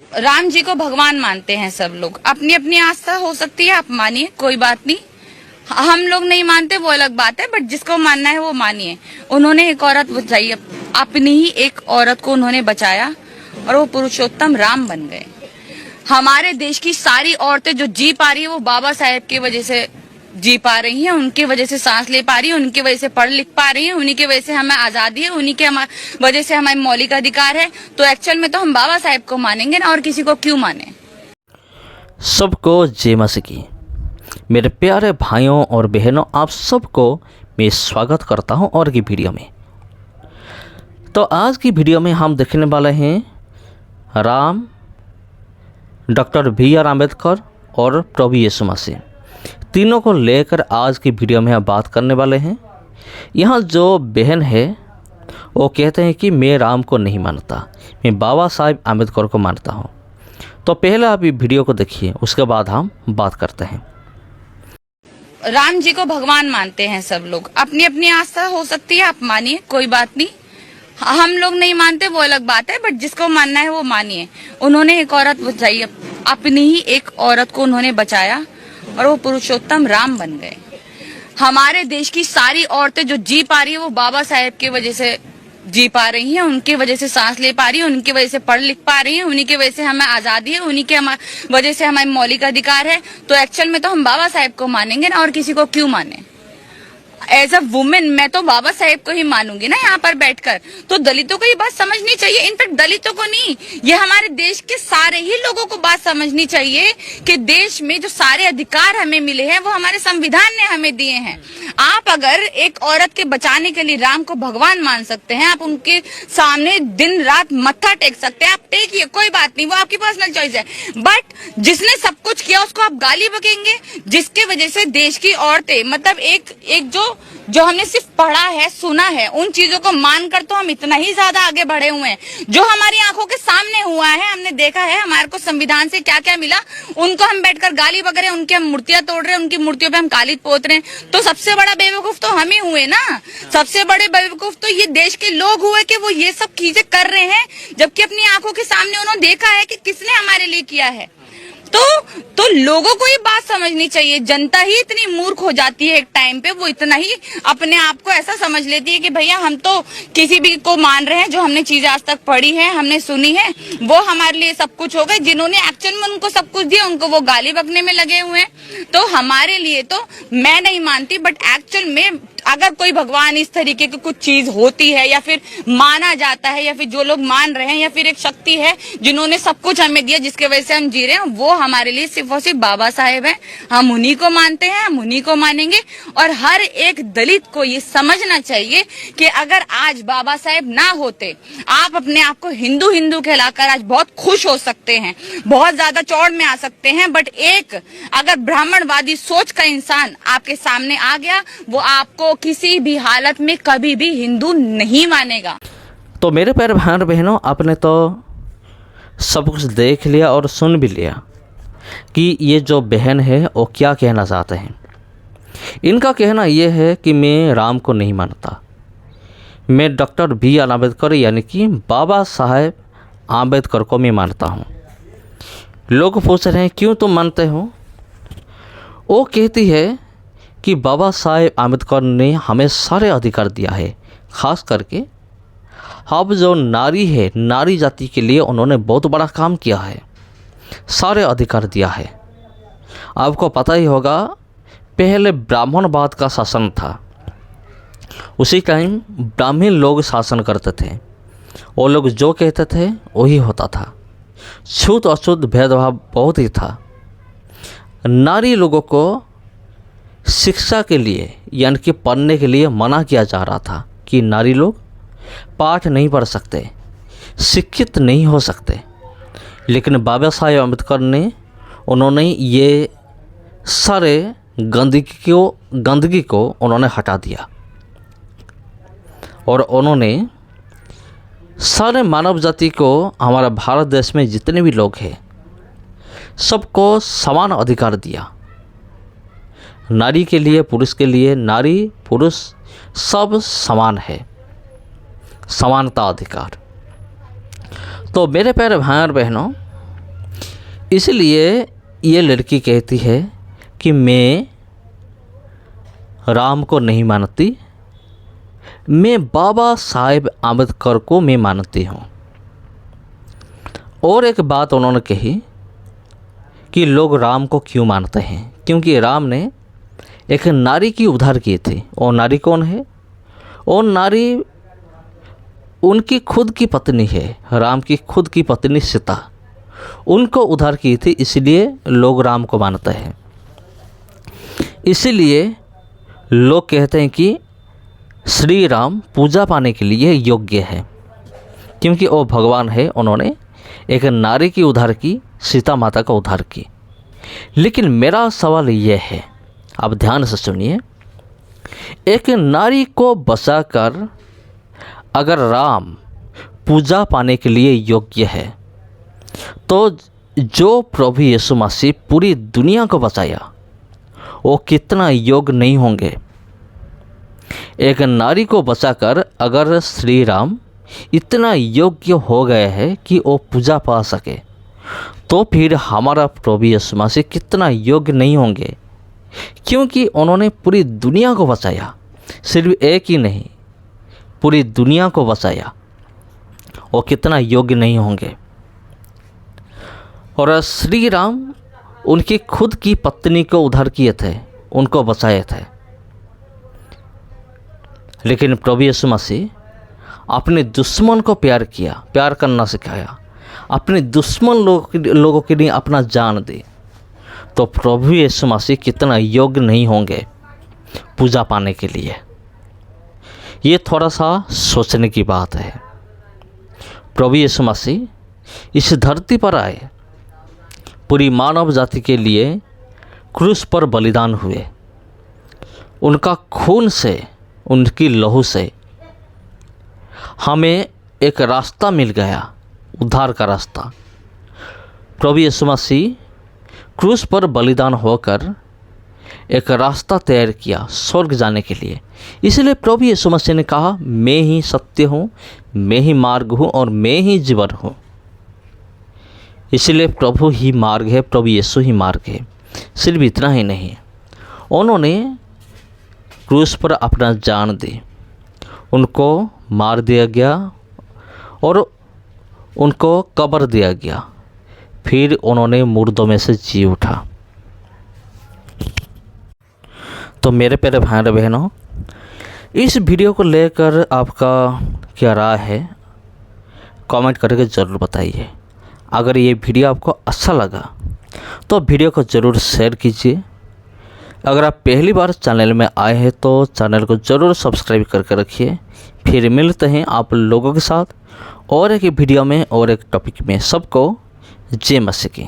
राम जी को भगवान मानते हैं सब लोग। अपनी अपनी आस्था हो सकती है, आप मानिए, कोई बात नहीं। हम लोग नहीं मानते वो अलग बात है, बट जिसको मानना है वो मानिए। उन्होंने एक औरत बचाई, अपनी ही एक औरत को उन्होंने बचाया और वो पुरुषोत्तम राम बन गए। हमारे देश की सारी औरतें जो जी पा रही है वो बाबा साहेब की वजह से जी पा रही हैं, उनकी वजह से सांस ले पा रही हैं, उनकी वजह से पढ़ लिख पा रही हैं, उन्हीं की वजह से हमें आजादी है, उन्हीं के वजह से हमारे मौलिक अधिकार है। तो एक्चुअल में तो हम बाबा साहेब को मानेंगे ना, और किसी को क्यों माने। सबको जय मसीह की। मेरे प्यारे भाइयों और बहनों, आप सबको मैं स्वागत करता हूं और की वीडियो में। तो आज की वीडियो में हम देखने वाले हैं राम, डॉक्टर बी.आर. अम्बेडकर और प्रभु यीशु मसीह, तीनों को लेकर आज की वीडियो में हम बात करने वाले हैं। यहाँ जो बहन है वो कहते हैं कि मैं राम को नहीं मानता, मैं बाबा साहेब अम्बेडकर को मानता हूँ। तो पहले आप ये वीडियो को देखिए, उसके बाद हम बात करते हैं। राम जी को भगवान मानते हैं सब लोग। अपनी अपनी आस्था हो सकती है, आप मानिए, कोई बात नहीं। हम लोग नहीं मानते वो अलग बात है, बट जिसको मानना है वो मानिए। उन्होंने एक औरत बचाई, अपनी ही एक औरत को उन्होंने बचाया और वो पुरुषोत्तम राम बन गए। हमारे देश की सारी औरतें जो जी पा रही है वो बाबा साहेब की वजह से जी पा रही हैं, उनकी वजह से सांस ले पा रही हैं, उनकी वजह से पढ़ लिख पा रही हैं, उन्हीं की वजह से हमें आजादी है, उन्हीं के वजह से हमारे मौलिक अधिकार है। तो एक्चुअल में तो हम बाबा साहेब को मानेंगे ना, और किसी को क्यों माने। एज अ वुमेन मैं तो बाबा साहेब को ही मानूंगी ना यहाँ पर बैठकर। तो दलितों को ये बात समझनी चाहिए, इनफैक्ट दलितों को नहीं, ये हमारे देश के सारे ही लोगों को बात समझनी चाहिए कि देश में जो सारे अधिकार हमें मिले हैं वो हमारे संविधान ने हमें दिए हैं। आप अगर एक औरत के बचाने के लिए राम को भगवान मान सकते हैं, आप उनके सामने दिन रात मत्था टेक सकते हैं, आप टेकिए, कोई बात नहीं, वो आपकी पर्सनल चॉइस है। बट जिसने सब कुछ किया उसको आप गाली बकेंगे, जिसके वजह से देश की औरतें, मतलब एक जो हमने सिर्फ पढ़ा है, सुना है, उन चीजों को मानकर तो हम इतना ही ज्यादा आगे बढ़े हुए हैं। जो हमारी आंखों के सामने हुआ है, हमने देखा है, हमारे को संविधान से क्या क्या मिला, उनको हम बैठकर गाली बक रहे हैं, उनकी हम मूर्तियां तोड़ रहे हैं, उनकी मूर्तियों पे हम काली पोत रहे हैं। तो सबसे बड़ा बेवकूफ तो हम ही हुए ना। सबसे बड़े बेवकूफ तो ये देश के लोग हुए कि वो ये सब चीजें कर रहे हैं, जबकि अपनी आंखों के सामने उन्होंने देखा है कि किसने हमारे लिए किया है। तो लोगों को ये बात समझनी चाहिए। जनता ही इतनी मूर्ख हो जाती है एक टाइम पे, वो इतना ही अपने आप को ऐसा समझ लेती है कि भैया हम तो किसी भी को मान रहे हैं, जो हमने चीजें आज तक पढ़ी है, हमने सुनी है, वो हमारे लिए सब कुछ हो गए। जिन्होंने एक्चुअल में उनको सब कुछ दिया, उनको वो गाली बकने में लगे हुए हैं। तो हमारे लिए तो मैं नहीं मानती, बट एक्चुअल में अगर कोई भगवान इस तरीके की कुछ चीज होती है, या फिर माना जाता है, या फिर जो लोग मान रहे हैं, या फिर एक शक्ति है जिन्होंने सब कुछ हमें दिया, जिसके वजह से हम जी रहे हैं, वो हमारे लिए सिर्फ और सिर्फ बाबा साहेब हैं। हम उन्हीं को मानते हैं, हम उन्हीं को मानेंगे। और हर एक दलित को ये समझना चाहिए कि अगर आज बाबा साहेब ना होते, आप अपने आप को हिंदू हिंदू कहलाकर आज बहुत खुश हो सकते हैं, बहुत ज्यादा चौड़ में आ सकते हैं, बट एक अगर ब्राह्मणवादी सोच का इंसान आपके सामने आ गया, वो आपको किसी भी हालत में कभी भी हिंदू नहीं मानेगा। तो मेरे प्यारे भाई और बहनों, आपने तो सब कुछ देख लिया और सुन भी लिया कि ये जो बहन है वो क्या कहना चाहते हैं। इनका कहना ये है कि मैं राम को नहीं मानता, मैं डॉक्टर बी.आर. अम्बेडकर यानी कि बाबा साहेब अम्बेडकर को मैं मानता हूँ। लोग पूछ रहे हैं क्यों तुम मानते हो। वो कहती है कि बाबा साहेब अम्बेडकर ने हमें सारे अधिकार दिया है, ख़ास करके अब जो नारी है, नारी जाति के लिए उन्होंने बहुत बड़ा काम किया है, सारे अधिकार दिया है। आपको पता ही होगा, पहले ब्राह्मणवाद का शासन था, उसी टाइम ब्राह्मण लोग शासन करते थे, वो लोग जो कहते थे वही होता था, छूत अछूत भेदभाव बहुत ही था। नारी लोगों को शिक्षा के लिए यानी कि पढ़ने के लिए मना किया जा रहा था कि नारी लोग पाठ नहीं पढ़ सकते, शिक्षित नहीं हो सकते। लेकिन बाबा साहेब अम्बेडकर ने उन्होंने ये सारे गंदगी को उन्होंने हटा दिया और उन्होंने सारे मानव जाति को, हमारा भारत देश में जितने भी लोग हैं, सबको समान अधिकार दिया। नारी के लिए, पुरुष के लिए, नारी पुरुष सब समान है, समानता अधिकार। तो मेरे प्यारे भाई और बहनों, इसलिए ये लड़की कहती है कि मैं राम को नहीं मानती, मैं बाबा साहेब आम्बेडकर को मैं मानती हूँ। और एक बात उन्होंने कही कि लोग राम को क्यों मानते हैं, क्योंकि राम ने एक नारी की उद्धार की थी। और नारी कौन है? और नारी उनकी खुद की पत्नी है, राम की खुद की पत्नी सीता, उनको उद्धार की थी, इसलिए लोग राम को मानते हैं। इसलिए लोग कहते हैं कि श्री राम पूजा पाने के लिए योग्य है, क्योंकि वो भगवान है, उन्होंने एक नारी की उद्धार की, सीता माता का उद्धार की। लेकिन मेरा सवाल यह है, आप ध्यान से सुनिए, एक नारी को बचाकर अगर राम पूजा पाने के लिए योग्य है, तो जो प्रभु यीशु मसीह पूरी दुनिया को बचाया वो कितना योग्य नहीं होंगे? एक नारी को बचाकर अगर श्री राम इतना योग्य हो गए हैं कि वो पूजा पा सके, तो फिर हमारा प्रभु यीशु मसीह कितना योग्य नहीं होंगे? क्योंकि उन्होंने पूरी दुनिया को बचाया, सिर्फ एक ही नहीं, पूरी दुनिया को बचाया, वो कितना योग्य नहीं होंगे? और श्री राम उनकी खुद की पत्नी को उद्धार किए थे, उनको बचाए थे। लेकिन प्रभु यीशु मसीह अपने दुश्मन को प्यार किया, प्यार करना सिखाया, अपने दुश्मन लोगों के लिए अपना जान दी। तो प्रभु यीशु मसीह कितना योग्य नहीं होंगे पूजा पाने के लिए? ये थोड़ा सा सोचने की बात है। प्रभु यीशु मसीह इस धरती पर आए, पूरी मानव जाति के लिए क्रूस पर बलिदान हुए, उनका खून से, उनकी लहू से हमें एक रास्ता मिल गया, उद्धार का रास्ता। प्रभु यीशु मसीह क्रूस पर बलिदान होकर एक रास्ता तैयार किया स्वर्ग जाने के लिए। इसलिए प्रभु यीशु मसीह ने कहा, मैं ही सत्य हूँ, मैं ही मार्ग हूँ और मैं ही जीवन हूँ। इसलिए प्रभु ही मार्ग है, प्रभु यीशु ही मार्ग है। सिर्फ इतना ही नहीं, उन्होंने क्रूस पर अपना जान दी, उनको मार दिया गया और उनको कब्र दिया गया, फिर उन्होंने मुर्दों में से जी उठा। तो मेरे प्यारे भाई और बहनों, इस वीडियो को लेकर आपका क्या राय है, कमेंट करके ज़रूर बताइए। अगर ये वीडियो आपको अच्छा लगा तो वीडियो को ज़रूर शेयर कीजिए। अगर आप पहली बार चैनल में आए हैं तो चैनल को ज़रूर सब्सक्राइब करके रखिए। फिर मिलते हैं आप लोगों के साथ और एक वीडियो में और एक टॉपिक में। सबको जय मसीह की।